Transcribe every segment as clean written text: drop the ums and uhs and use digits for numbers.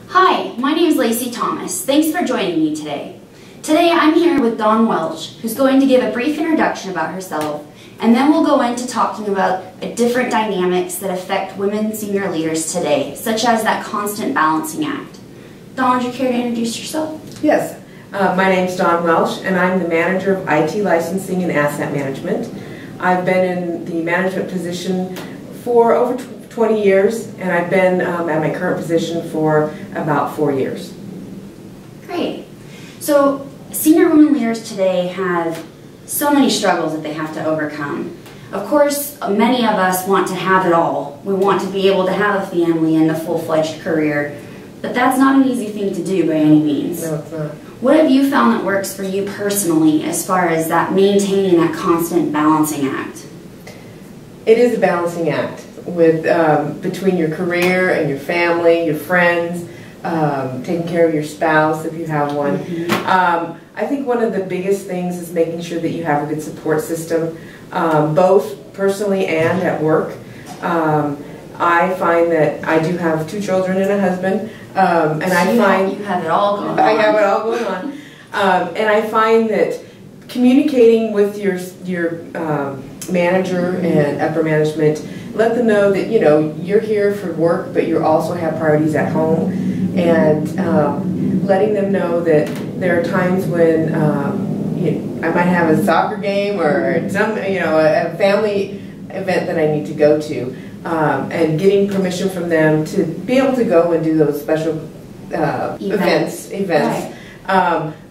Hi, my name is Lacey Thomas. Thanks for joining me today. Today I'm here with Dawn Welch, who's going to give a brief introduction about herself, and then we'll go into talking about different dynamics that affect women senior leaders today, such as that constant balancing act. Dawn, would you care to introduce yourself? Yes, my name is Dawn Welch, and I'm the manager of IT licensing and asset management. I've been in the management position for over 20 years, and I've been at my current position for about 4 years. Great. So senior women leaders today have so many struggles that they have to overcome. Of course, many of us want to have it all. We want to be able to have a family and a full-fledged career, but that's not an easy thing to do by any means. No, it's not. What have you found that works for you personally as far as that maintaining that constant balancing act? It is a balancing act with between your career and your family, your friends, taking care of your spouse if you have one. I think one of the biggest things is making sure that you have a good support system, both personally and at work. I find that I do have 2 children and a husband, and I find you have it all going on. I have it all going on, and I find that communicating with your manager and upper management, let them know that you're here for work, but you also have priorities at home, and letting them know that there are times when I might have a soccer game or some a family event that I need to go to, and getting permission from them to be able to go and do those special events. Right.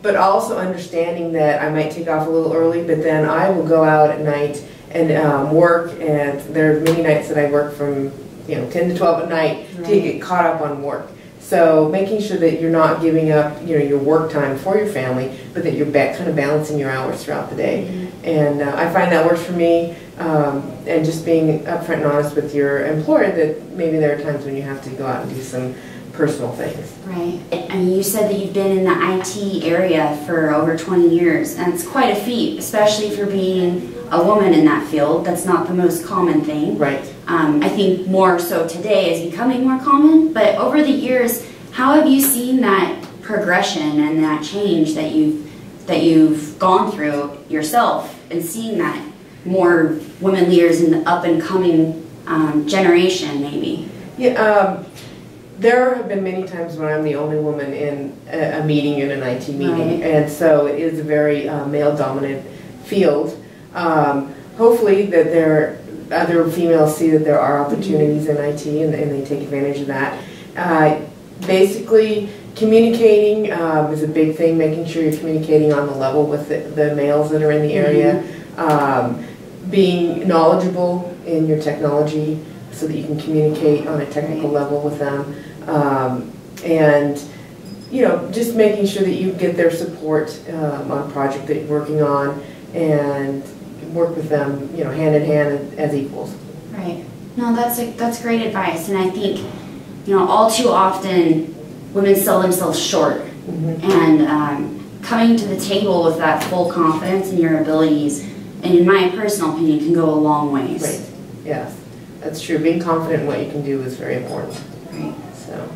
But also understanding that I might take off a little early, but then I will go out at night and work, and there are many nights that I work from 10 to 12 at night to get caught up on work. So making sure that you're not giving up your work time for your family, but that you're kind of balancing your hours throughout the day. And I find that works for me, and just being upfront and honest with your employer that maybe there are times when you have to go out and do some personal things. Right. I mean, you said that you've been in the IT area for over 20 years, and it's quite a feat, especially for being a woman in that field. That's not the most common thing. Right. I think more so today is becoming more common, but over the years, how have you seen that progression and that change that you've gone through yourself, and seeing that more women leaders in the up and coming generation maybe? Yeah. There have been many times when I'm the only woman in a meeting, in an IT meeting, and so it is a very male-dominant field. Hopefully that other females see that there are opportunities in IT, and they take advantage of that. Basically, communicating is a big thing, making sure you're communicating on the level with the males that are in the area. Being knowledgeable in your technology so that you can communicate on a technical level with them. And just making sure that you get their support on a project that you're working on, and work with them, hand in hand as equals. Right. No, that's great advice, and I think, all too often women sell themselves short, and coming to the table with that full confidence in your abilities, and in my personal opinion, can go a long ways. Right. Yes, that's true. Being confident in what you can do is very important. Right. So.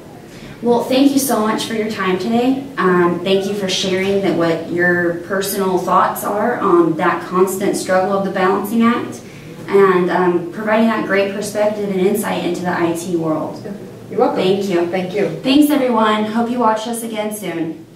Well, thank you so much for your time today. Thank you for sharing what your personal thoughts are on that constant struggle of the balancing act, and providing that great perspective and insight into the IT world. You're welcome. Thank you. Thank you. Thanks, everyone. Hope you watch us again soon.